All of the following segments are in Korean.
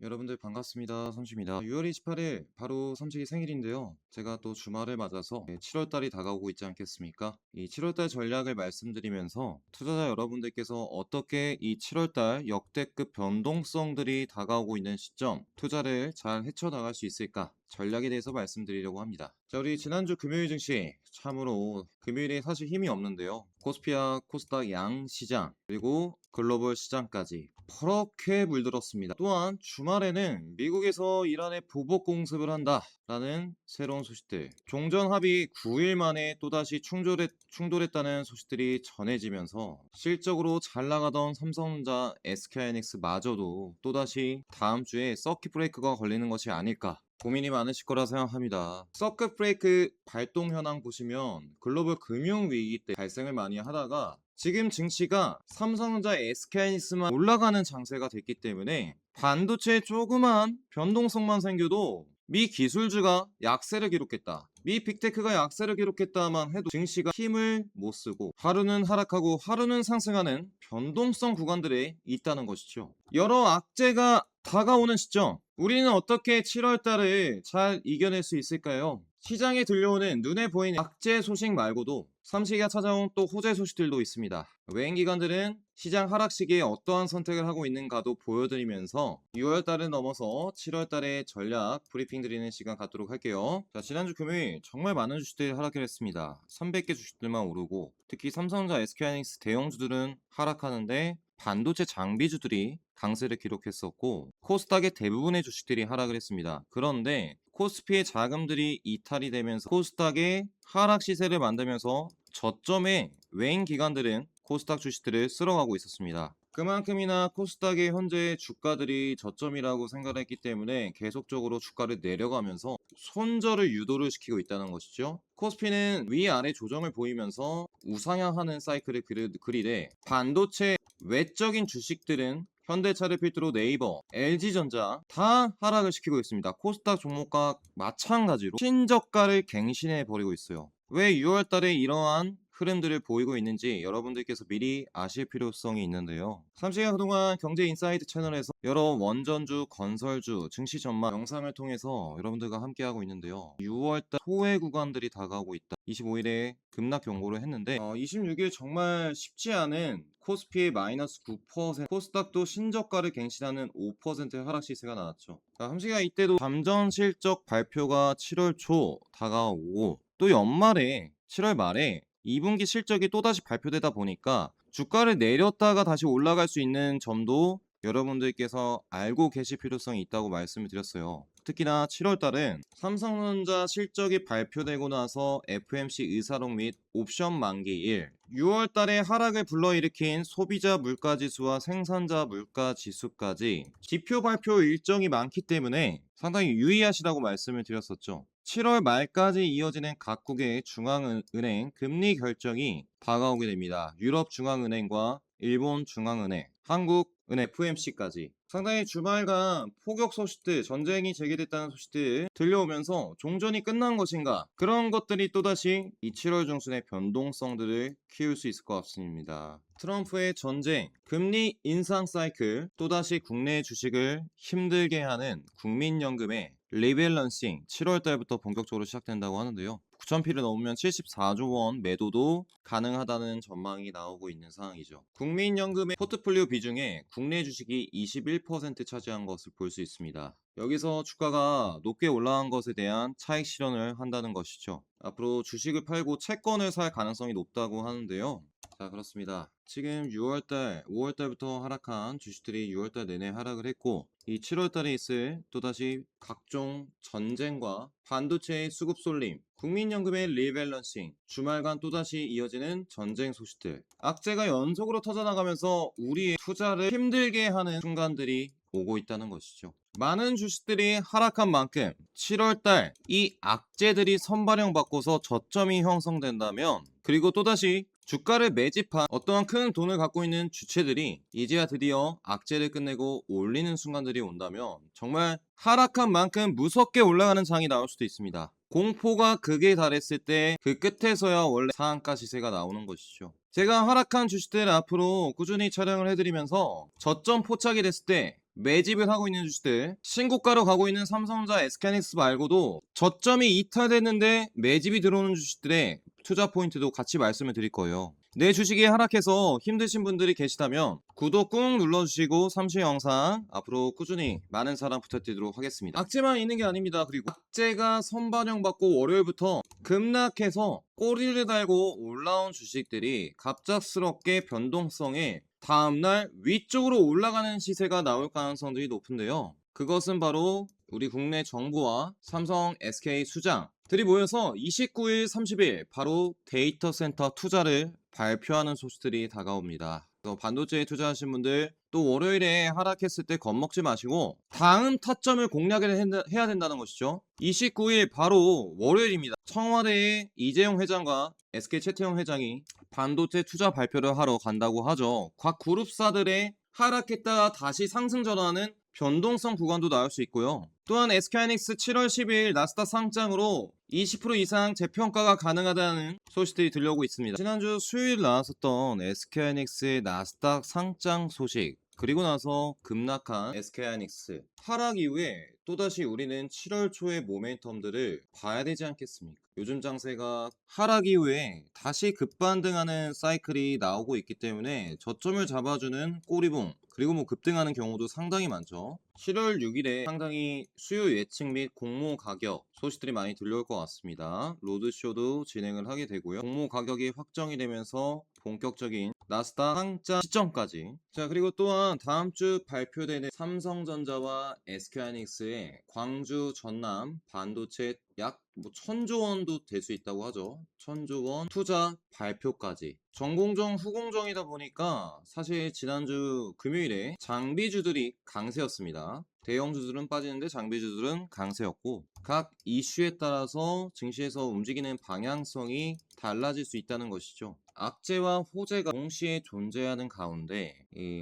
여러분들 반갑습니다. 삼시입니다. 6월 28일 바로 삼식이 생일인데요. 제가 또 주말을 맞아서 7월달이 다가오고 있지 않겠습니까? 이 7월달 전략을 말씀드리면서 투자자 여러분들께서 어떻게 이 7월달 역대급 변동성들이 다가오고 있는 시점 투자를 잘 헤쳐나갈 수 있을까? 전략에 대해서 말씀드리려고 합니다. 자, 우리 지난주 금요일 증시 참으로 금요일에 사실 힘이 없는데요. 코스피와 코스닥 양 시장 그리고 글로벌 시장까지 퍼렇게 물들었습니다. 또한 주말에는 미국에서 이란에 보복 공습을 한다라는 새로운 소식들, 종전 합의 9일 만에 또다시 충돌했다는 소식들이 전해지면서 실적으로 잘 나가던 삼성전자, SK하이닉스마저도 또다시 다음 주에 서킷 브레이크가 걸리는 것이 아닐까 고민이 많으실 거라 생각합니다. 서킷 브레이크 발동 현황 보시면 글로벌 금융위기 때 발생을 많이 하다가 지금 증시가 삼성전자, SK하이닉스만 올라가는 장세가 됐기 때문에 반도체에 조그만 변동성만 생겨도 미 기술주가 약세를 기록했다. 미 빅테크가 약세를 기록했다만 해도 증시가 힘을 못 쓰고 하루는 하락하고 하루는 상승하는 변동성 구간들에 있다는 것이죠. 여러 악재가 다가오는 시점, 우리는 어떻게 7월달을 잘 이겨낼 수 있을까요? 시장에 들려오는 눈에 보이는 악재 소식 말고도 삼시가 찾아온 또 호재 소식들도 있습니다. 외인기관들은 시장 하락 시기에 어떠한 선택을 하고 있는가도 보여드리면서 6월달을 넘어서 7월달의 전략 브리핑 드리는 시간 갖도록 할게요. 자, 지난주 금요일 정말 많은 주식들이 하락을 했습니다. 300개 주식들만 오르고 특히 삼성전자, SK하이닉스 대형주들은 하락하는데 반도체 장비주들이 강세를 기록했었고 코스닥의 대부분의 주식들이 하락을 했습니다. 그런데 코스피의 자금들이 이탈이 되면서 코스닥의 하락 시세를 만들면서 저점에 외인 기관들은 코스닥 주식들을 쓸어가고 있었습니다. 그만큼이나 코스닥의 현재 주가들이 저점이라고 생각을 했기 때문에 계속적으로 주가를 내려가면서 손절을 유도를 시키고 있다는 것이죠. 코스피는 위아래 조정을 보이면서 우상향하는 사이클을 그리되 반도체 외적인 주식들은 현대차를 필두로 네이버, LG전자 다 하락을 시키고 있습니다. 코스닥 종목과 마찬가지로 신저가를 갱신해 버리고 있어요. 왜 6월달에 이러한 흐름들을 보이고 있는지 여러분들께서 미리 아실 필요성이 있는데요. 삼시가 그동안 경제인사이트 채널에서 여러 원전주, 건설주, 증시 전망 영상을 통해서 여러분들과 함께하고 있는데요. 6월달 소외 구간들이 다가오고 있다. 25일에 급락 경고를 했는데 26일 정말 쉽지 않은 코스피의 마이너스 9%, 코스닥도 신저가를 갱신하는 5%의 하락 시세가 나왔죠. 삼시가 이때도 잠정 실적 발표가 7월 초 다가오고 또 연말에 7월 말에 2분기 실적이 또다시 발표되다 보니까 주가를 내렸다가 다시 올라갈 수 있는 점도 여러분들께서 알고 계실 필요성이 있다고 말씀을 드렸어요. 특히나 7월달은 삼성전자 실적이 발표되고 나서 FMC 의사록 및 옵션 만기일 6월달에 하락을 불러일으킨 소비자 물가지수와 생산자 물가지수까지 지표 발표 일정이 많기 때문에 상당히 유의하시라고 말씀을 드렸었죠. 7월 말까지 이어지는 각국의 중앙은행 금리 결정이 다가오게 됩니다. 유럽 중앙은행과 일본 중앙은행, 한국은행 FMC까지 상당히 주말간 포격 소식들, 전쟁이 재개됐다는 소식들 들려오면서 종전이 끝난 것인가 그런 것들이 또다시 이 7월 중순의 변동성들을 키울 수 있을 것 같습니다. 트럼프의 전쟁, 금리 인상 사이클, 또다시 국내 주식을 힘들게 하는 국민연금의 리밸런싱 7월달부터 본격적으로 시작된다고 하는데요. 9,000피를 넘으면 74조 원 매도도 가능하다는 전망이 나오고 있는 상황이죠. 국민연금의 포트폴리오 비중에 국내 주식이 21% 차지한 것을 볼 수 있습니다. 여기서 주가가 높게 올라간 것에 대한 차익 실현을 한다는 것이죠. 앞으로 주식을 팔고 채권을 살 가능성이 높다고 하는데요. 자, 그렇습니다. 지금 6월달, 5월달부터 하락한 주식들이 6월달 내내 하락을 했고 이 7월달에 있을 또다시 각종 전쟁과 반도체의 수급 쏠림, 국민연금의 리밸런싱, 주말간 또다시 이어지는 전쟁 소식들, 악재가 연속으로 터져나가면서 우리의 투자를 힘들게 하는 순간들이 오고 있다는 것이죠. 많은 주식들이 하락한 만큼 7월달 이 악재들이 선발형받고서 저점이 형성된다면 그리고 또다시 주가를 매집한 어떠한 큰 돈을 갖고 있는 주체들이 이제야 드디어 악재를 끝내고 올리는 순간들이 온다면 정말 하락한 만큼 무섭게 올라가는 장이 나올 수도 있습니다. 공포가 극에 달했을 때 그 끝에서야 원래 상한가 시세가 나오는 것이죠. 제가 하락한 주식들 앞으로 꾸준히 촬영을 해드리면서 저점 포착이 됐을 때 매집을 하고 있는 주식들, 신고가로 가고 있는 삼성전자, SK하이닉스 말고도 저점이 이탈됐는데 매집이 들어오는 주식들의 투자 포인트도 같이 말씀을 드릴 거예요. 내 주식이 하락해서 힘드신 분들이 계시다면 구독 꾹 눌러주시고 삼시 영상 앞으로 꾸준히 많은 사랑 부탁드리도록 하겠습니다. 악재만 있는 게 아닙니다. 그리고 악재가 선반영 받고 월요일부터 급락해서 꼬리를 달고 올라온 주식들이 갑작스럽게 변동성에 다음날 위쪽으로 올라가는 시세가 나올 가능성들이 높은데요. 그것은 바로 우리 국내 정부와 삼성, SK 수장들이 모여서 29일, 30일 바로 데이터 센터 투자를 발표하는 소식들이 다가옵니다. 반도체에 투자하신 분들 또 월요일에 하락했을 때 겁먹지 마시고 다음 타점을 공략을 해야 된다는 것이죠. 29일 바로 월요일입니다. 청와대에 이재용 회장과 SK 최태형 회장이 반도체 투자 발표를 하러 간다고 하죠. 각 그룹사들의 하락했다가 다시 상승 전환하는 변동성 구간도 나올 수 있고요. 또한 SK하이닉스 7월 10일 나스닥 상장으로 20% 이상 재평가가 가능하다는 소식들이 들려오고 있습니다. 지난주 수요일 나왔었던 SK하이닉스의 나스닥 상장 소식, 그리고 나서 급락한 SK하이닉스 하락 이후에 또다시 우리는 7월 초의 모멘텀들을 봐야 되지 않겠습니까? 요즘 장세가 하락 이후에 다시 급반등하는 사이클이 나오고 있기 때문에 저점을 잡아주는 꼬리봉, 그리고 급등하는 경우도 상당히 많죠. 7월 6일에 상당히 수요 예측 및 공모 가격 소식들이 많이 들려올 것 같습니다. 로드쇼도 진행을 하게 되고요. 공모 가격이 확정이 되면서 본격적인 나스닥 상장 시점까지. 자, 그리고 또한 다음 주 발표되는 삼성전자와 SK하이닉스의 광주 전남 반도체 약 1000조 원도 될 수 있다고 하죠. 1000조 원 투자 발표까지. 전공정 후공정이다 보니까 사실 지난주 금요일에 장비주들이 강세였습니다. 대형주들은 빠지는데 장비주들은 강세였고, 각 이슈에 따라서 증시에서 움직이는 방향성이 달라질 수 있다는 것이죠. 악재와 호재가 동시에 존재하는 가운데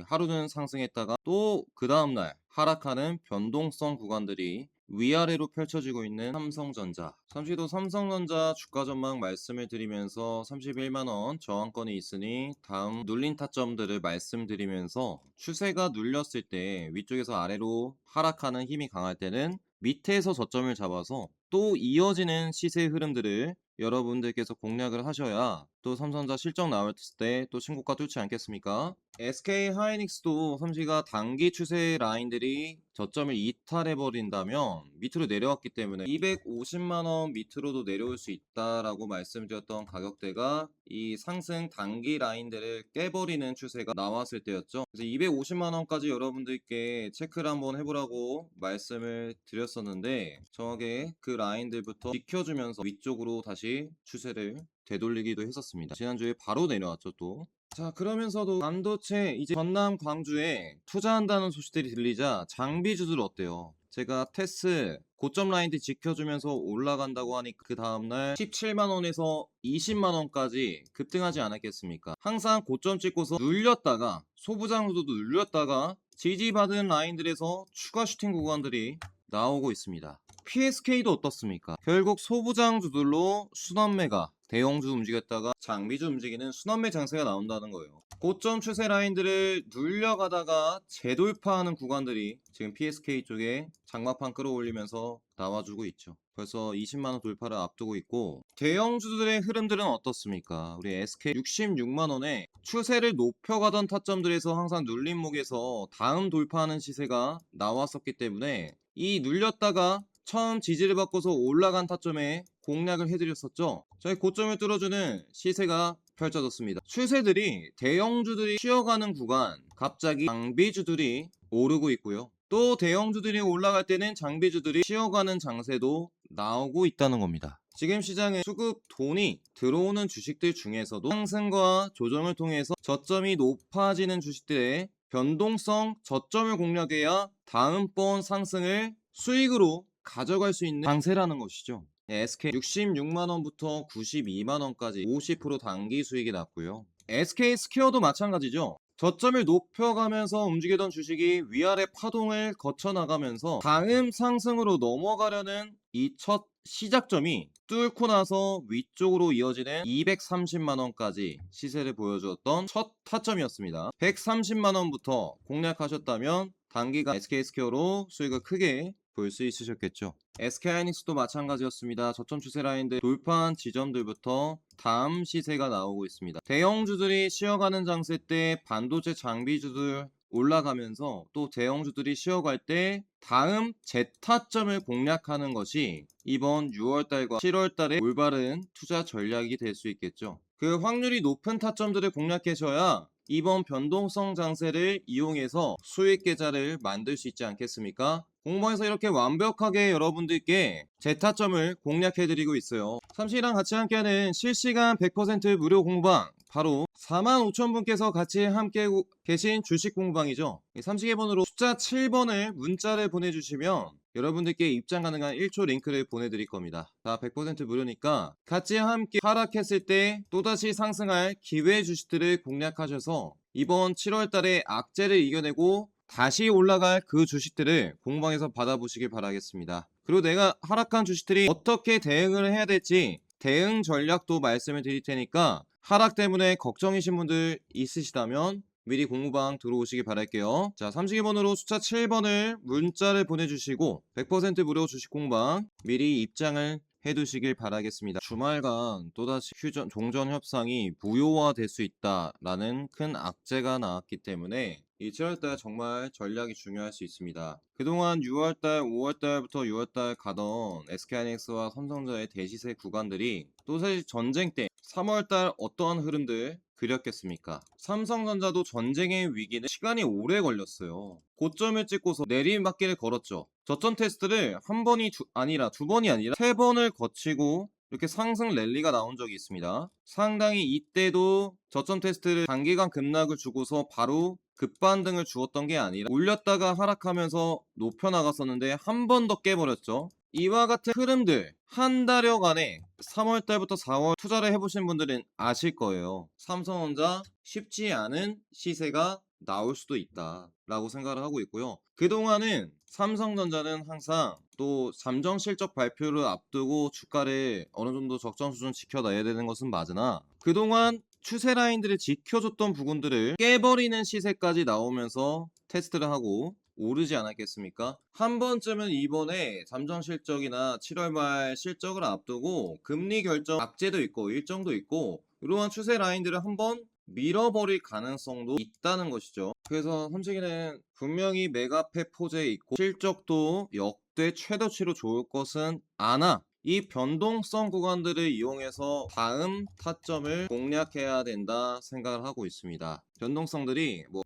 하루는 상승했다가 또 그 다음날 하락하는 변동성 구간들이 위아래로 펼쳐지고 있는 삼성전자. 잠시도 삼성전자 주가 전망 말씀을 드리면서 31만원 저항권이 있으니 다음 눌린 타점들을 말씀드리면서 추세가 눌렸을 때 위쪽에서 아래로 하락하는 힘이 강할 때는 밑에서 저점을 잡아서 또 이어지는 시세 흐름들을 여러분들께서 공략을 하셔야 또 삼성전자 실적 나올 때 또 신고가 뚫지 않겠습니까? SK 하이닉스도 삼시가 단기 추세 라인들이 저점을 이탈해 버린다면 밑으로 내려왔기 때문에 250만원 밑으로도 내려올 수 있다라고 말씀드렸던 가격대가 이 상승 단기 라인들을 깨버리는 추세가 나왔을 때였죠. 그래서 250만원까지 여러분들께 체크를 한번 해보라고 말씀을 드렸었는데 정확하게 그 라인들부터 지켜주면서 위쪽으로 다시 추세를 되돌리기도 했었습니다. 지난주에 바로 내려왔죠 또. 자, 그러면서도 반도체 이제 전남 광주에 투자한다는 소식들이 들리자 장비주들 어때요? 제가 테스 고점 라인들 지켜주면서 올라간다고 하니 그 다음날 17만원에서 20만원까지 급등하지 않았겠습니까? 항상 고점 찍고서 눌렸다가 소부장으로도 눌렸다가 지지받은 라인들에서 추가 슈팅 구간들이 나오고 있습니다. PSK도 어떻습니까? 결국 소부장주들로 순환매가 대형주 움직였다가 장비주 움직이는 순환매 장세가 나온다는 거예요. 고점 추세 라인들을 눌려가다가 재돌파하는 구간들이 지금 PSK 쪽에 장마판 끌어올리면서 나와주고 있죠. 벌써 20만원 돌파를 앞두고 있고, 대형주들의 흐름들은 어떻습니까? 우리 SK 66만원에 추세를 높여가던 타점들에서 항상 눌림목에서 다음 돌파하는 시세가 나왔었기 때문에 이 눌렸다가 처음 지지를 받고서 올라간 타점에 공략을 해드렸었죠. 저희 고점을 뚫어주는 시세가 펼쳐졌습니다. 추세들이 대형주들이 쉬어가는 구간 갑자기 장비주들이 오르고 있고요. 또 대형주들이 올라갈 때는 장비주들이 쉬어가는 장세도 나오고 있다는 겁니다. 지금 시장에 수급 돈이 들어오는 주식들 중에서도 상승과 조정을 통해서 저점이 높아지는 주식들의 변동성 저점을 공략해야 다음번 상승을 수익으로 가져갈 수 있는 장세라는 것이죠. SK 66만원부터 92만원까지 50% 단기 수익이 났고요. SK 스퀘어도 마찬가지죠. 저점을 높여가면서 움직이던 주식이 위아래 파동을 거쳐나가면서 다음 상승으로 넘어가려는 이 첫 시작점이 뚫고 나서 위쪽으로 이어지는 230만원까지 시세를 보여주었던 첫 타점이었습니다. 130만원부터 공략하셨다면 단기간 SK스퀘어로 수익을 크게 볼 수 있으셨겠죠. SK하이닉스도 마찬가지였습니다. 저점 추세 라인들 돌파한 지점들부터 다음 시세가 나오고 있습니다. 대형주들이 쉬어가는 장세 때 반도체 장비주들 올라가면서 또 대형주들이 쉬어갈 때 다음 재타점을 공략하는 것이 이번 6월달과 7월달의 올바른 투자 전략이 될 수 있겠죠. 그 확률이 높은 타점들을 공략하셔야 이번 변동성 장세를 이용해서 수익 계좌를 만들 수 있지 않겠습니까? 공방에서 이렇게 완벽하게 여러분들께 재타점을 공략해드리고 있어요. 삼식이랑 같이 함께하는 실시간 100% 무료 공방, 바로 45,000분께서 같이 함께 계신 주식 공방이죠. 삼식의 번호로 숫자 7번을 문자를 보내주시면 여러분들께 입장 가능한 1초 링크를 보내드릴 겁니다. 자, 100% 무료니까 같이 함께 하락했을 때 또다시 상승할 기회 주식들을 공략하셔서 이번 7월달에 악재를 이겨내고 다시 올라갈 그 주식들을 공방에서 받아보시길 바라겠습니다. 그리고 내가 하락한 주식들이 어떻게 대응을 해야 될지 대응 전략도 말씀을 드릴 테니까 하락 때문에 걱정이신 분들 있으시다면 미리 공부방 들어오시기 바랄게요. 자, 삼식이 번호로 숫자 7번을 문자를 보내주시고 100% 무료 주식 공방 미리 입장을 해두시길 바라겠습니다. 주말간 또다시 종전 협상이 무효화될 수 있다라는 큰 악재가 나왔기 때문에 이 7월달 정말 전략이 중요할 수 있습니다. 그동안 6월달, 5월달부터 6월달 가던 SK하이닉스와 삼성전자의 대시세 구간들이 또다시 전쟁 때 3월달 어떠한 흐름들 그렸겠습니까? 삼성전자도 전쟁의 위기는 시간이 오래 걸렸어요. 고점을 찍고서 내리막길을 걸었죠. 저점 테스트를 한 번이 아니라 두 번이 아니라 세 번을 거치고 이렇게 상승 랠리가 나온 적이 있습니다. 상당히 이때도 저점 테스트를 단기간 급락을 주고서 바로 급반등을 주었던 게 아니라 올렸다가 하락하면서 높여 나갔었는데 한 번 더 깨버렸죠. 이와 같은 흐름들 한 달여간에 3월달부터 4월 투자를 해보신 분들은 아실 거예요. 삼성전자 쉽지 않은 시세가 나올 수도 있다 라고 생각을 하고 있고요. 그동안은 삼성전자는 항상 또 잠정 실적 발표를 앞두고 주가를 어느 정도 적정 수준 지켜놔야 되는 것은 맞으나 그동안 추세 라인들을 지켜줬던 부분들을 깨버리는 시세까지 나오면서 테스트를 하고 오르지 않았겠습니까? 한 번쯤은 이번에 잠정 실적이나 7월 말 실적을 앞두고 금리 결정 악재도 있고 일정도 있고 이러한 추세 라인들을 한번 밀어버릴 가능성도 있다는 것이죠. 그래서 삼식이는 분명히 메가패 포재에 있고 실적도 역대 최대치로 좋을 것은 않아. 이 변동성 구간들을 이용해서 다음 타점을 공략해야 된다 생각을 하고 있습니다. 변동성들이 뭐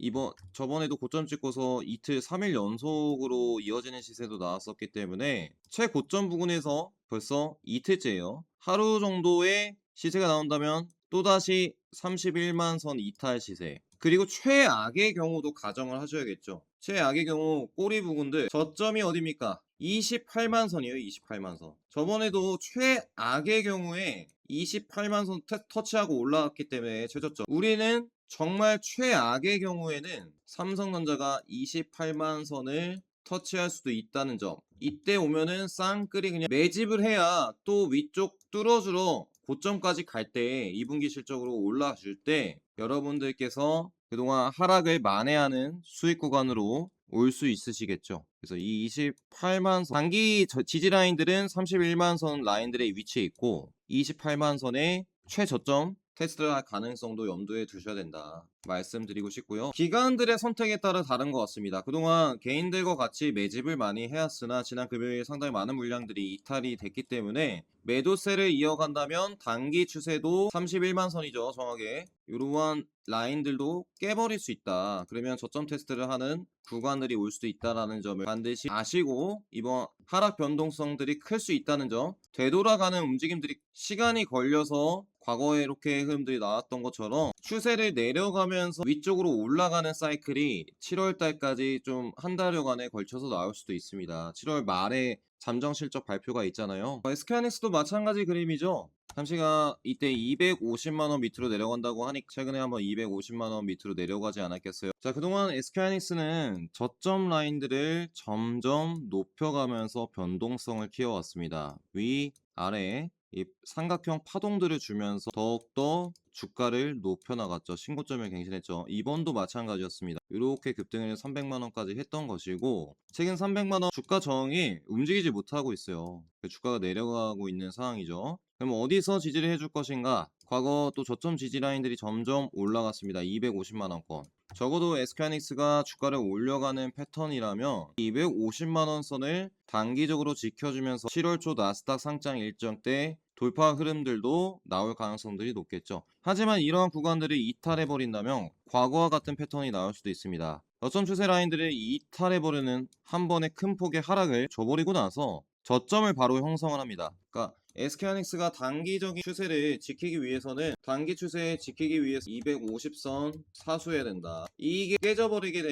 저번에도 고점 찍고서 이틀 3일 연속으로 이어지는 시세도 나왔었기 때문에 최고점 부근에서 벌써 이틀째예요. 하루 정도의 시세가 나온다면 또다시 31만 선 이탈 시세, 그리고 최악의 경우도 가정을 하셔야겠죠. 최악의 경우 꼬리 부근들 저점이 어딥니까? 28만 선이에요. 28만 선. 저번에도 최악의 경우에 28만 선 터치하고 올라왔기 때문에 최저점. 우리는 정말 최악의 경우에는 삼성전자가 28만 선을 터치할 수도 있다는 점. 이때 오면은 쌍끌이 그냥 매집을 해야 또 위쪽 뚫어주러 고점까지 갈 때 2분기 실적으로 올라줄 때 여러분들께서 그동안 하락을 만회하는 수익 구간으로 올 수 있으시겠죠. 그래서 이 28만 선 단기 지지 라인들은 31만 선 라인들의 위치에 있고 28만 선의 최저점 테스트를 할 가능성도 염두에 두셔야 된다 말씀드리고 싶고요. 기관들의 선택에 따라 다른 것 같습니다. 그동안 개인들과 같이 매집을 많이 해왔으나 지난 금요일 상당히 많은 물량들이 이탈이 됐기 때문에 매도세를 이어간다면 단기 추세도 31만 선이죠. 정확하게 이러한 라인들도 깨버릴 수 있다. 그러면 저점 테스트를 하는 구간들이 올 수도 있다는 점을 반드시 아시고 이번 하락 변동성들이 클 수 있다는 점, 되돌아가는 움직임들이 시간이 걸려서 과거에 이렇게 흐름들이 나왔던 것처럼 추세를 내려가면서 위쪽으로 올라가는 사이클이 7월 달까지 좀 한 달여간에 걸쳐서 나올 수도 있습니다. 7월 말에 잠정 실적 발표가 있잖아요. SK하이닉스도 마찬가지 그림이죠. 잠시가 이때 250만원 밑으로 내려간다고 하니 최근에 한번 250만원 밑으로 내려가지 않았겠어요. 자, 그동안 SK하이닉스는 저점 라인들을 점점 높여가면서 변동성을 키워왔습니다. 위, 아래 이 삼각형 파동들을 주면서 더욱더 주가를 높여 나갔죠. 신고점을 갱신했죠. 이번도 마찬가지였습니다. 이렇게 급등을 300만 원까지 했던 것이고, 최근 300만 원 주가 저항이 움직이지 못하고 있어요. 주가가 내려가고 있는 상황이죠. 그럼 어디서 지지를 해줄 것인가? 과거 또 저점 지지 라인들이 점점 올라갔습니다. 250만 원권. 적어도 SK하이닉스가 주가를 올려가는 패턴이라면 250만 원 선을 단기적으로 지켜주면서 7월 초 나스닥 상장 일정 때 돌파 흐름들도 나올 가능성들이 높겠죠. 하지만 이러한 구간들을 이탈해버린다면 과거와 같은 패턴이 나올 수도 있습니다. 저점 추세 라인들을 이탈해버리는 한 번의 큰 폭의 하락을 줘버리고 나서 저점을 바로 형성을 합니다. 그러니까 SK하이닉스가 단기적인 추세를 지키기 위해서는 단기 추세 지키기 위해서 250선 사수해야 된다. 이게 깨져버리게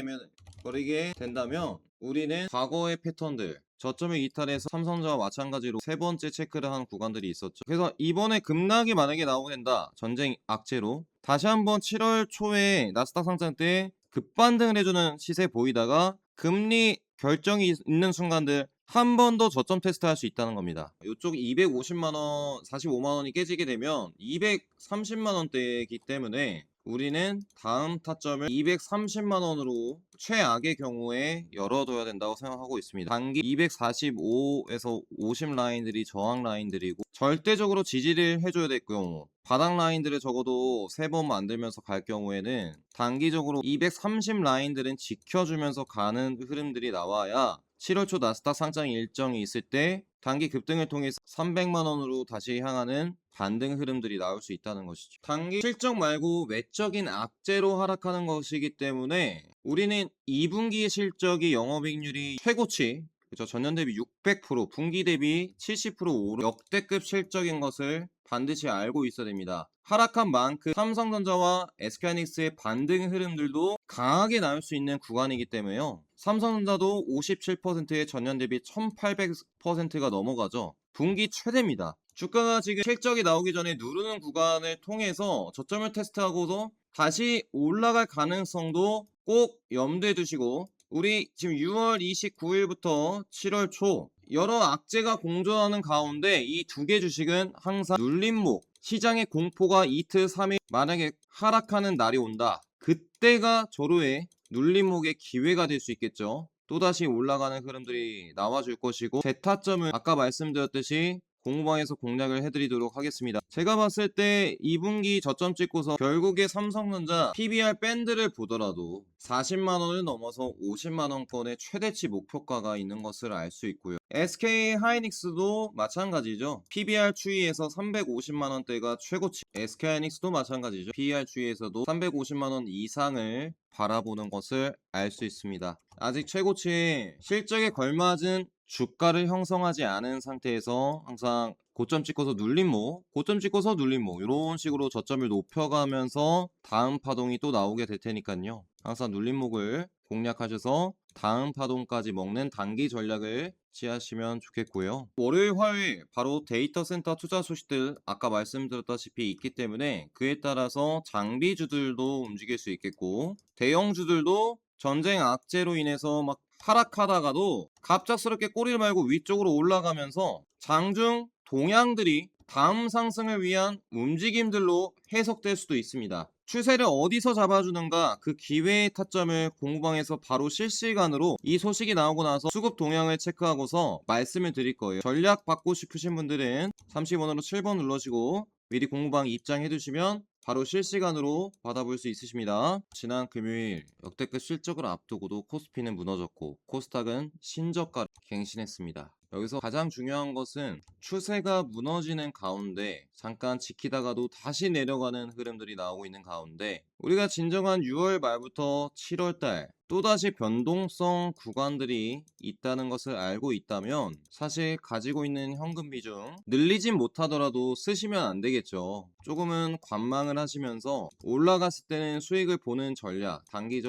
된다면 우리는 과거의 패턴들 저점을 이탈해서 삼성전자와 마찬가지로 세 번째 체크를 한 구간들이 있었죠. 그래서 이번에 급락이 만약에 나오게 된다. 전쟁 악재로 다시 한번 7월 초에 나스닥 상장 때 급반등을 해주는 시세 보이다가 금리 결정이 있는 순간들 한 번 더 저점 테스트 할 수 있다는 겁니다. 이쪽 250만원, 45만원이 깨지게 되면 230만원대이기 때문에 우리는 다음 타점을 230만원으로 최악의 경우에 열어둬야 된다고 생각하고 있습니다. 단기 245에서 50 라인들이 저항 라인들이고 절대적으로 지지를 해줘야 될 경우 바닥 라인들을 적어도 3번 만들면서 갈 경우에는 단기적으로 230 라인들은 지켜주면서 가는 흐름들이 나와야 7월 초 나스닥 상장 일정이 있을 때 단기 급등을 통해서 300만원으로 다시 향하는 반등 흐름들이 나올 수 있다는 것이죠. 단기 실적 말고 외적인 악재로 하락하는 것이기 때문에 우리는 2분기 실적이 영업이익률이 최고치, 그렇죠, 전년 대비 600%, 분기 대비 70% 오른 역대급 실적인 것을 반드시 알고 있어야 됩니다. 하락한 만큼 삼성전자와 SK하이닉스의 반등 흐름들도 강하게 나올 수 있는 구간이기 때문에요. 삼성전자도 57%의 전년 대비 1800%가 넘어가죠. 분기 최대입니다. 주가가 지금 실적이 나오기 전에 누르는 구간을 통해서 저점을 테스트하고도 다시 올라갈 가능성도 꼭 염두에 두시고, 우리 지금 6월 29일부터 7월 초 여러 악재가 공존하는 가운데 이 두 개 주식은 항상 눌림목, 시장의 공포가 이틀 3일 만약에 하락하는 날이 온다. 그때가 저로의 눌림목의 기회가 될 수 있겠죠. 또다시 올라가는 흐름들이 나와줄 것이고, 제 타점은 아까 말씀드렸듯이 공부방에서 공략을 해드리도록 하겠습니다. 제가 봤을 때 2분기 저점 찍고서 결국에 삼성전자 PBR 밴드를 보더라도 40만원을 넘어서 50만원권의 최대치 목표가가 있는 것을 알 수 있고요. SK하이닉스도 마찬가지죠. PBR 추이에서 350만원대가 최고치. SK하이닉스도 마찬가지죠. PER 추이에서도 350만원 이상을 바라보는 것을 알 수 있습니다. 아직 최고치의 실적에 걸맞은 주가를 형성하지 않은 상태에서 항상 고점 찍고서 눌림목, 고점 찍고서 눌림목 이런 식으로 저점을 높여가면서 다음 파동이 또 나오게 될 테니까요. 항상 눌림목을 공략하셔서 다음 파동까지 먹는 단기 전략을 취하시면 좋겠고요. 월요일, 화요일 바로 데이터 센터 투자 소식들 아까 말씀드렸다시피 있기 때문에 그에 따라서 장비주들도 움직일 수 있겠고, 대형주들도 전쟁 악재로 인해서 막 하락하다가도 갑작스럽게 꼬리를 말고 위쪽으로 올라가면서 장중 동향들이 다음 상승을 위한 움직임들로 해석될 수도 있습니다. 추세를 어디서 잡아주는가, 그 기회의 타점을 공부방에서 바로 실시간으로 이 소식이 나오고 나서 수급 동향을 체크하고서 말씀을 드릴 거예요. 전략 받고 싶으신 분들은 30번으로 7번 눌러주시고 미리 공부방 입장해 두시면 바로 실시간으로 받아볼 수 있으십니다. 지난 금요일 역대급 실적을 앞두고도 코스피는 무너졌고 코스닥은 신저가를 갱신했습니다. 여기서 가장 중요한 것은 추세가 무너지는 가운데 잠깐 지키다가도 다시 내려가는 흐름들이 나오고 있는 가운데 우리가 진정한 6월 말부터 7월달 또다시 변동성 구간들이 있다는 것을 알고 있다면 사실 가지고 있는 현금 비중 늘리진 못하더라도 쓰시면 안 되겠죠. 조금은 관망을 하시면서 올라갔을 때는 수익을 보는 전략, 단기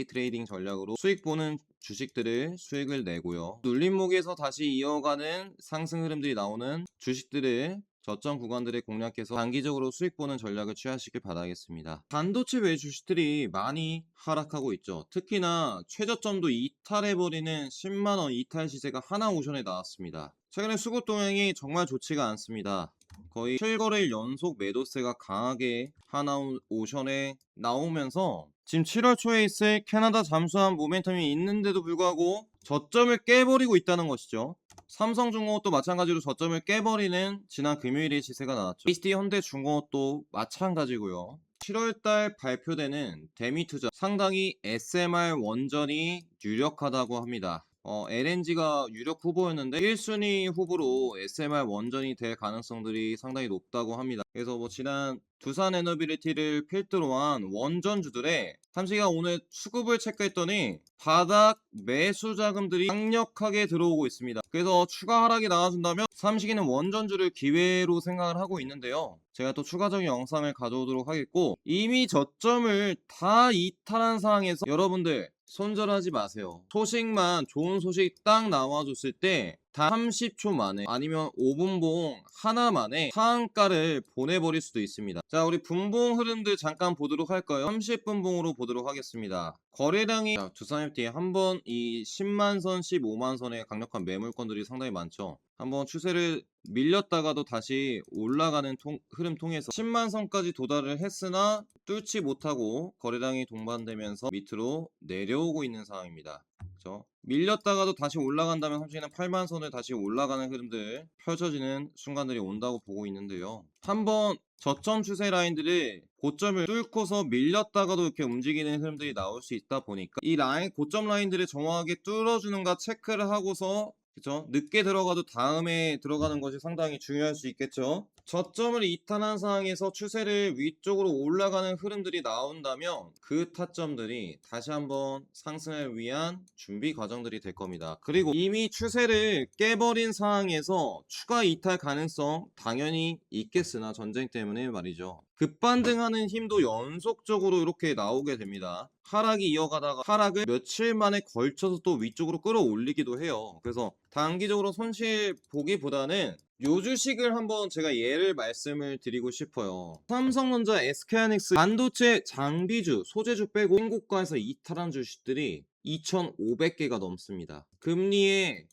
트레이딩 전략으로 수익 보는 주식들을 수익을 내고요. 눌림목에서 다시 이어가는 상승 흐름들이 나오는 주식들을 저점 구간들을 공략해서 단기적으로 수익 보는 전략을 취하시길 바라겠습니다. 반도체 외 주식들이 많이 하락하고 있죠. 특히나 최저점도 이탈해버리는 10만원 이탈 시세가 하나오션에 나왔습니다. 최근에 수급 동향이 정말 좋지가 않습니다. 거의 7거래일 연속 매도세가 강하게 하나오션에 나오면서 지금 7월 초에 있을 캐나다 잠수함 모멘텀이 있는데도 불구하고 저점을 깨버리고 있다는 것이죠. 삼성중공업도 마찬가지로 저점을 깨버리는 지난 금요일에 시세가 나왔죠. HT 현대중공업도 마찬가지고요. 7월달 발표되는 대미투자 상당히 SMR 원전이 유력하다고 합니다. LNG가 유력 후보였는데 1순위 후보로 SMR 원전이 될 가능성들이 상당히 높다고 합니다. 그래서 지난 두산에너빌리티를 필두로 한 원전주들의 삼시가 오늘 수급을 체크했더니 바닥 매수 자금들이 강력하게 들어오고 있습니다. 그래서 추가 하락이 나와준다면 삼식이는 원전주를 기회로 생각을 하고 있는데요. 제가 또 추가적인 영상을 가져오도록 하겠고, 이미 저점을 다 이탈한 상황에서 여러분들 손절하지 마세요. 소식만 좋은 소식 딱 나와줬을 때 단 30초 만에 아니면 5분봉 하나 만에 상한가를 보내버릴 수도 있습니다. 자, 우리 분봉 흐름들 잠깐 보도록 할까요? 30분봉으로 보도록 하겠습니다. 거래량이 두산FT 한번 이 10만선 15만선의 강력한 매물권들이 상당히 많죠. 한번 추세를 밀렸다가도 다시 올라가는 흐름 통해서 10만선까지 도달을 했으나 뚫지 못하고 거래량이 동반되면서 밑으로 내려오고 있는 상황입니다. 그렇죠? 밀렸다가도 다시 올라간다면 삼성은 8만선을 다시 올라가는 흐름들 펼쳐지는 순간들이 온다고 보고 있는데요. 한번 저점 추세 라인들이 고점을 뚫고서 밀렸다가도 이렇게 움직이는 흐름들이 나올 수 있다 보니까 이 라인 고점 라인들을 정확하게 뚫어주는가 체크를 하고서 그쵸? 늦게 들어가도 다음에 들어가는 것이 상당히 중요할 수 있겠죠. 저점을 이탈한 상황에서 추세를 위쪽으로 올라가는 흐름들이 나온다면 그 타점들이 다시 한번 상승을 위한 준비 과정들이 될 겁니다. 그리고 이미 추세를 깨버린 상황에서 추가 이탈 가능성 당연히 있겠으나 전쟁 때문에 말이죠. 급반등하는 힘도 연속적으로 이렇게 나오게 됩니다. 하락이 이어가다가 하락을 며칠 만에 걸쳐서 또 위쪽으로 끌어올리기도 해요. 그래서 단기적으로 손실 보기보다는 요 주식을 한번 제가 예를 말씀을 드리고 싶어요. 삼성전자, SK하이닉스 반도체 장비주, 소재주 빼고 신고가에서 이탈한 주식들이 2,500개가 넘습니다. 금리의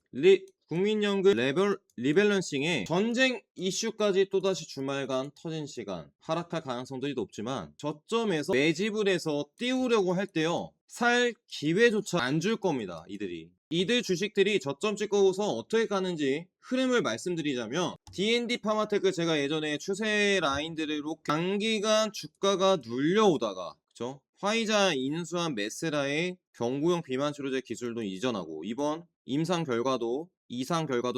국민연금 리밸런싱에 전쟁 이슈까지 또다시 주말간 터진 시간 하락할 가능성들이 높지만 저점에서 매집을 해서 띄우려고 할 때요 살 기회조차 안 줄 겁니다. 이들 주식들이 저점 찍고서 어떻게 가는지 흐름을 말씀드리자면 D&D 파마테크 제가 예전에 추세 라인들로 장기간 주가가 눌려오다가 그쵸? 화이자 인수한 메세라의 경구용 비만 치료제 기술도 이전하고 이번 임상 결과도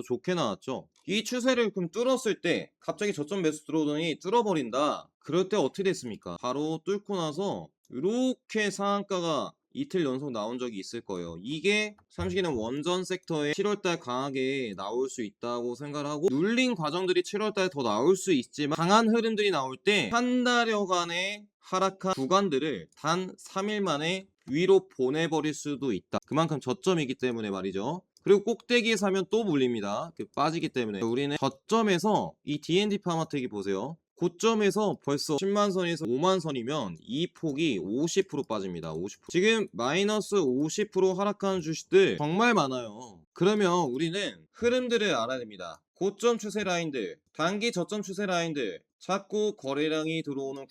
좋게 나왔죠. 이 추세를 그럼 뚫었을 때 갑자기 저점 매수 들어오더니 뚫어버린다. 그럴 때 어떻게 됐습니까? 바로 뚫고 나서 이렇게 상한가가 이틀 연속 나온 적이 있을 거예요. 이게 삼식이는 원전 섹터에 7월달 강하게 나올 수 있다고 생각을 하고 눌린 과정들이 7월달에 더 나올 수 있지만 강한 흐름들이 나올 때 한 달여간의 하락한 구간들을 단 3일 만에 위로 보내버릴 수도 있다. 그만큼 저점이기 때문에 말이죠. 그리고 꼭대기에 사면 또 물립니다. 빠지기 때문에 우리는 저점에서 이 D&D 파마텍이 보세요. 고점에서 벌써 10만선에서 5만선이면 이 폭이 50% 빠집니다. 50%. 지금 마이너스 50% 하락하는 주식들 정말 많아요. 그러면 우리는 흐름들을 알아야 됩니다. 고점 추세 라인들, 단기 저점 추세 라인들, 자꾸 거래량이 들어오는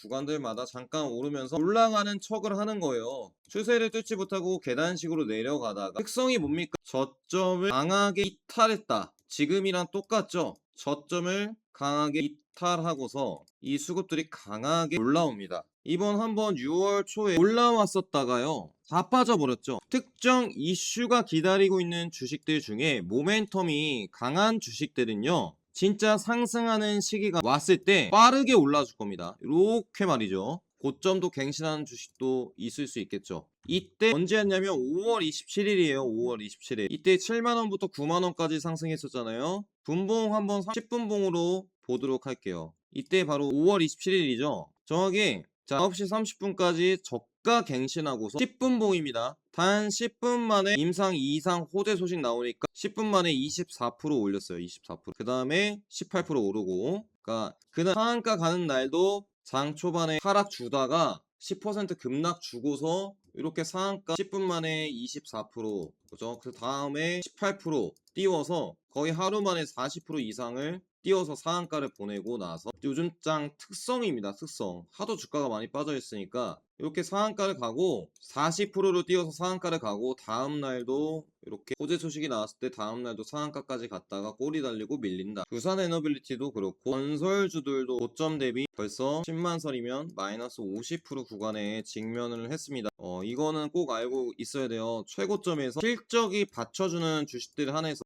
구간들마다 잠깐 오르면서 올라가는 척을 하는 거예요. 추세를 뚫지 못하고 계단식으로 내려가다가 특성이 뭡니까? 저점을 강하게 이탈했다. 지금이랑 똑같죠? 저점을 강하게 이탈하고서 이 수급들이 강하게 올라옵니다. 이번 한번 6월 초에 올라왔었다가요 다 빠져버렸죠. 특정 이슈가 기다리고 있는 주식들 중에 모멘텀이 강한 주식들은요 진짜 상승하는 시기가 왔을 때 빠르게 올라줄 겁니다. 이렇게 말이죠. 고점도 갱신하는 주식도 있을 수 있겠죠. 이때 언제였냐면 5월 27일이에요. 5월 27일. 이때 7만원부터 9만원까지 상승했었잖아요. 분봉 한번 10분봉으로 보도록 할게요. 이때 바로 5월 27일이죠. 정확히 자 9시 30분까지 저가 갱신하고서 10분봉입니다. 단 10분 만에 임상 이상 호재 소식 나오니까 10분 만에 24% 올렸어요. 24%. 그 다음에 18% 오르고 그러니까 그날 상한가 가는 날도 장 초반에 하락 주다가 10% 급락 주고서 이렇게 상한가 10분 만에 24% 그죠? 그 다음에 18% 띄워서 거의 하루 만에 40% 이상을 띄워서 상한가를 보내고 나서 요즘장 특성입니다. 특성. 하도 주가가 많이 빠져 있으니까 이렇게 상한가를 가고 40%로 띄워서 상한가를 가고 다음 날도 이렇게 호재 소식이 나왔을 때 다음 날도 상한가까지 갔다가 꼬리 달리고 밀린다. 두산에너빌리티도 그렇고 건설주들도 고점 대비 벌써 10만 선이면 마이너스 50% 구간에 직면을 했습니다. 이거는 꼭 알고 있어야 돼요. 최고점에서 실적이 받쳐주는 주식들 한해서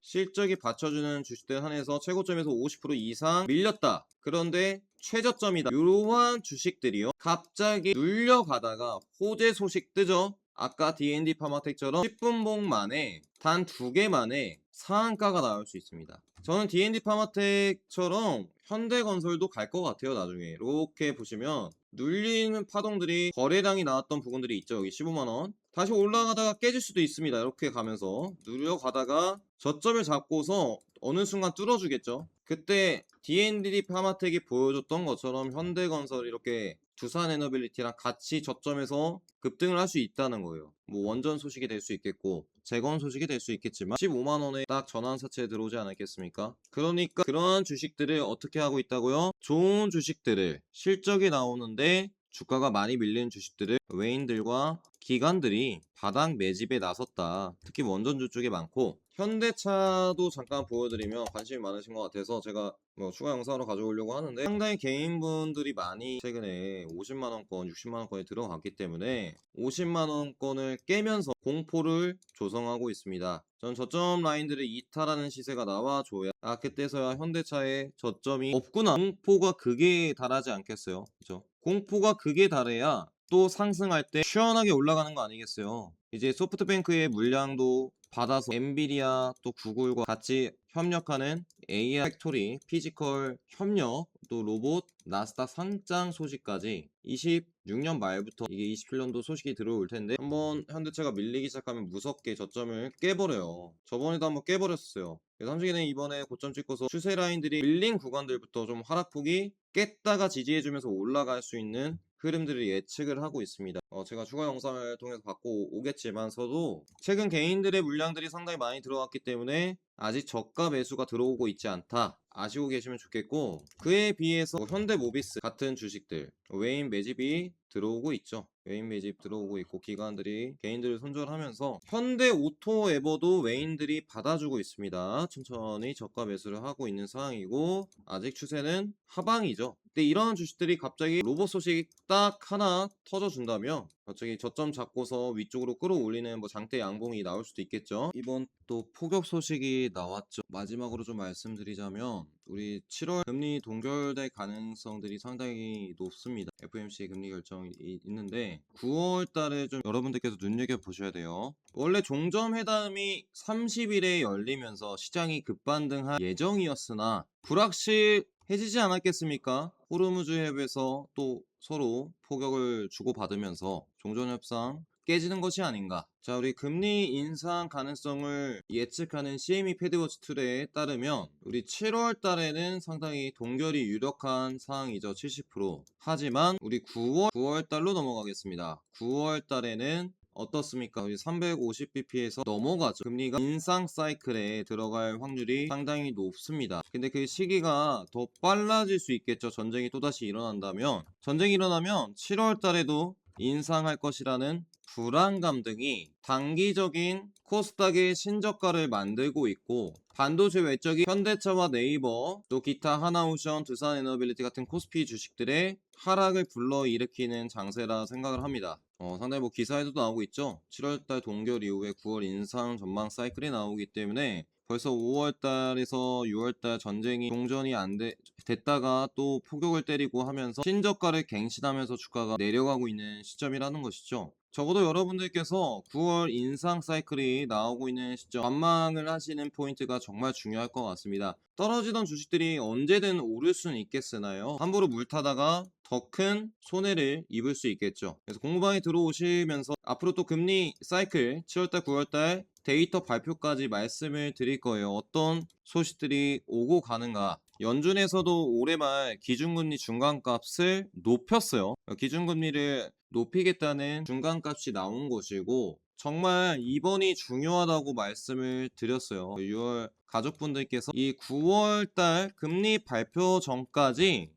최고점에서 50% 이상 밀렸다. 그런데 최저점이다. 이러한 주식들이요. 갑자기 눌려가다가 호재 소식 뜨죠. 아까 D&D 파마텍처럼 10분봉 만에 단 2개 만에 상한가가 나올 수 있습니다. 저는 D&D 파마텍처럼 현대건설도 갈 것 같아요. 나중에 이렇게 보시면 눌리는 파동들이 거래량이 나왔던 부분들이 있죠. 여기 15만원 다시 올라가다가 깨질 수도 있습니다. 이렇게 가면서 눌려가다가 저점을 잡고서 어느 순간 뚫어주겠죠. 그때 D&D 파마텍이 보여줬던 것처럼 현대건설 이렇게 두산에너빌리티랑 같이 저점에서 급등을 할 수 있다는 거예요. 뭐 원전 소식이 될 수 있겠고 재건 소식이 될 수 있겠지만 15만원에 딱 전환사채에 들어오지 않았겠습니까? 그러니까 그러한 주식들을 어떻게 하고 있다고요? 좋은 주식들을 실적이 나오는데 주가가 많이 밀리는 주식들을 외인들과 기관들이 바닥 매집에 나섰다. 특히 원전주 쪽에 많고 현대차도 잠깐 보여드리면 관심이 많으신 것 같아서 제가 뭐 추가 영상으로 가져오려고 하는데 상당히 개인분들이 많이 최근에 50만원권, 60만원권에 들어갔기 때문에 50만원권을 깨면서 공포를 조성하고 있습니다. 전 저점 라인들을 이탈하는 시세가 나와줘야 그때서야 현대차의 저점이 없구나 공포가 극에 달하지 않겠어요. 그죠? 공포가 극에 달해야 또 상승할 때 시원하게 올라가는 거 아니겠어요. 이제 소프트뱅크의 물량도 받아서 엔비디아 또 구글과 같이 협력하는 AI 팩토리 피지컬 협력 또 로봇 나스닥 상장 소식까지 26년 말부터 이게 27년도 소식이 들어올 텐데 한번 현대차가 밀리기 시작하면 무섭게 저점을 깨버려요. 저번에도 한번 깨버렸어요. 삼성에는 이번에 고점 찍고서 추세 라인들이 밀린 구간들부터 좀 하락폭이 깼다가 지지해주면서 올라갈 수 있는 흐름들을 예측을 하고 있습니다. 제가 추가 영상을 통해서 받고 오겠지만서도 최근 개인들의 물량들이 상당히 많이 들어왔기 때문에 아직 저가 매수가 들어오고 있지 않다. 아시고 계시면 좋겠고 그에 비해서 현대모비스 같은 주식들 외인 매집이 들어오고 있죠. 외인 매집 들어오고 있고 기관들이 개인들을 손절하면서 현대오토에버도 외인들이 받아주고 있습니다. 천천히 저가 매수를 하고 있는 상황이고 아직 추세는 하방이죠. 근데 이런 주식들이 갑자기 로봇 소식 딱 하나 터져준다면 갑자기 저점 잡고서 위쪽으로 끌어올리는 뭐 장대 양봉이 나올 수도 있겠죠. 이번 또 폭격 소식이 나왔죠. 마지막으로 좀 말씀드리자면 우리 7월 금리 동결될 가능성들이 상당히 높습니다. FOMC 금리 결정이 있는데 9월 달에 좀 여러분들께서 눈여겨보셔야 돼요. 원래 종점회담이 30일에 열리면서 시장이 급반등할 예정이었으나 불확실해지지 않았겠습니까? 호르무즈 해협에서 또 서로 포격을 주고받으면서 종전협상 깨지는 것이 아닌가. 자, 우리 금리 인상 가능성을 예측하는 CME 패드워치 툴에 따르면 우리 7월 달에는 상당히 동결이 유력한 상황이죠. 70%. 하지만 우리 9월 달로 넘어가겠습니다. 9월 달에는 어떻습니까? 우리 350bp에서 넘어가죠. 금리가 인상 사이클에 들어갈 확률이 상당히 높습니다. 근데 그 시기가 더 빨라질 수 있겠죠. 전쟁이 또다시 일어난다면. 전쟁이 일어나면 7월 달에도 인상할 것이라는 불안감 등이 단기적인 코스닥의 신저가를 만들고 있고 반도체 외적인 현대차와 네이버 또 기타 하나오션 두산에너빌리티 같은 코스피 주식들의 하락을 불러일으키는 장세라 생각을 합니다. 상당히 뭐 기사에도 나오고 있죠. 7월달 동결 이후에 9월 인상 전망 사이클이 나오기 때문에 벌써 5월달에서 6월달 전쟁이 종전이 됐다가 또 포격을 때리고 하면서 신저가를 갱신하면서 주가가 내려가고 있는 시점이라는 것이죠. 적어도 여러분들께서 9월 인상 사이클이 나오고 있는 시점 관망을 하시는 포인트가 정말 중요할 것 같습니다. 떨어지던 주식들이 언제든 오를 수는 있겠으나요. 함부로 물타다가 더 큰 손해를 입을 수 있겠죠. 그래서 공부방에 들어오시면서 앞으로 또 금리 사이클 7월달 9월달 데이터 발표까지 말씀을 드릴 거예요. 어떤 소식들이 오고 가는가. 연준에서도 올해 말 기준금리 중간값을 높였어요. 기준금리를 높이겠다는 중간값이 나온 것이고 정말 이번이 중요하다고 말씀을 드렸어요. 6월 가족분들께서 이 9월 달 금리 발표 전까지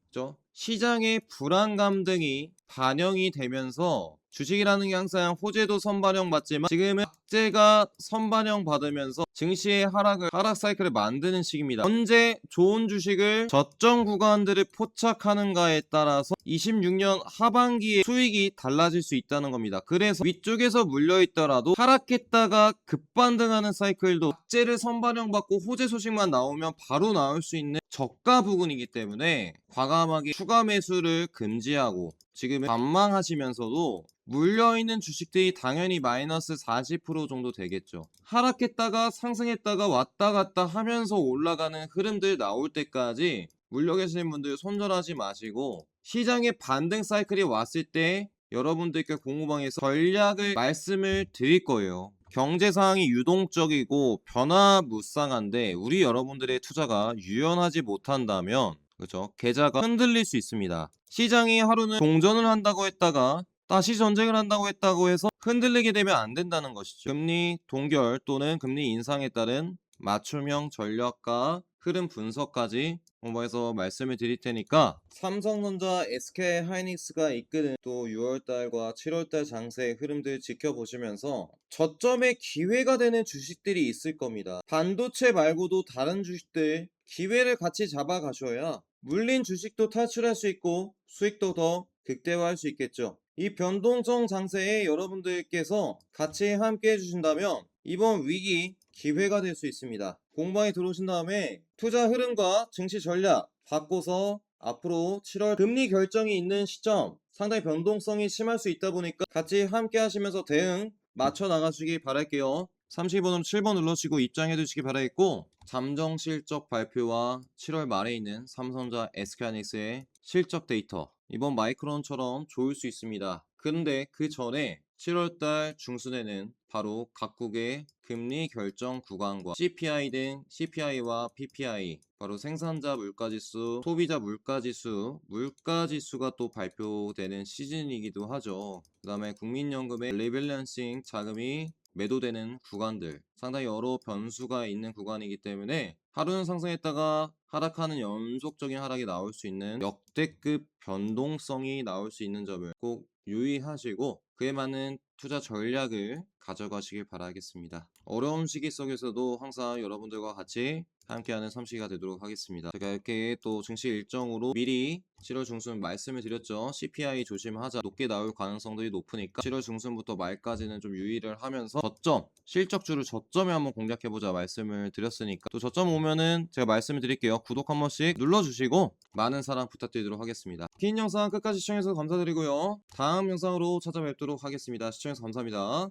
시장의 불안감 등이 반영이 되면서 주식이라는 게 항상 호재도 선반영 받지만 지금은 악재가 선반영 받으면서 증시의 하락 사이클을 만드는 시기입니다. 언제 좋은 주식을 저점 구간들을 포착하는가에 따라서 26년 하반기에 수익이 달라질 수 있다는 겁니다. 그래서 위쪽에서 물려있더라도 하락했다가 급반등하는 사이클도 악재를 선반영받고 호재 소식만 나오면 바로 나올 수 있는 저가 부근이기 때문에 과감하게 추가 매수를 금지하고 지금은 관망하시면서도 물려있는 주식들이 당연히 마이너스 40% 정도 되겠죠. 하락했다가 상승했다가 왔다 갔다 하면서 올라가는 흐름들 나올 때까지 물려 계시는 분들 손절하지 마시고 시장의 반등 사이클이 왔을 때 여러분들께 공부방에서 전략을 말씀을 드릴 거예요. 경제 상황이 유동적이고 변화무쌍한데 우리 여러분들의 투자가 유연하지 못한다면 그렇죠? 계좌가 흔들릴 수 있습니다. 시장이 하루는 동전을 한다고 했다가 다시 전쟁을 한다고 했다고 해서 흔들리게 되면 안 된다는 것이죠. 금리 동결 또는 금리 인상에 따른 맞춤형 전략과 흐름 분석까지 공부해서 말씀을 드릴 테니까 삼성전자, SK하이닉스가 이끄는 또 6월달과 7월달 장세의 흐름들 지켜보시면서 저점의 기회가 되는 주식들이 있을 겁니다. 반도체 말고도 다른 주식들 기회를 같이 잡아가셔야 물린 주식도 탈출할 수 있고 수익도 더 극대화할 수 있겠죠. 이 변동성 장세에 여러분들께서 같이 함께 해주신다면 이번 위기 기회가 될 수 있습니다. 공방에 들어오신 다음에 투자 흐름과 증시 전략 바꿔서 앞으로 7월 금리 결정이 있는 시점 상당히 변동성이 심할 수 있다 보니까 같이 함께 하시면서 대응 맞춰 나가시기 바랄게요. 32번으로 7번 눌러주시고 입장해 두시기 바라겠고 잠정 실적 발표와 7월 말에 있는 삼성전자 SK하이닉스의 실적 데이터 이번 마이크론처럼 좋을 수 있습니다. 그런데 그 전에 7월달 중순에는 바로 각국의 금리 결정 구간과 CPI 등 CPI와 PPI 바로 생산자 물가지수, 소비자 물가지수, 물가지수가 또 발표되는 시즌이기도 하죠. 그 다음에 국민연금의 리밸런싱 자금이 매도되는 구간들 상당히 여러 변수가 있는 구간이기 때문에 하루는 상승했다가 하락하는 연속적인 하락이 나올 수 있는 역대급 변동성이 나올 수 있는 점을 꼭 유의하시고 그에 맞는 투자 전략을 가져가시길 바라겠습니다. 어려운 시기 속에서도 항상 여러분들과 같이 함께하는 삼시가 되도록 하겠습니다. 제가 이렇게 또 증시 일정으로 미리 7월 중순 말씀을 드렸죠. CPI 조심하자. 높게 나올 가능성들이 높으니까 7월 중순부터 말까지는 좀 유의를 하면서 저점, 실적주를 저점에 한번 공략해보자 말씀을 드렸으니까 또 저점 오면은 제가 말씀을 드릴게요. 구독 한 번씩 눌러주시고 많은 사랑 부탁드리도록 하겠습니다. 긴 영상 끝까지 시청해주셔서 감사드리고요. 다음 영상으로 찾아뵙도록 하겠습니다. 시청해주셔서 감사합니다.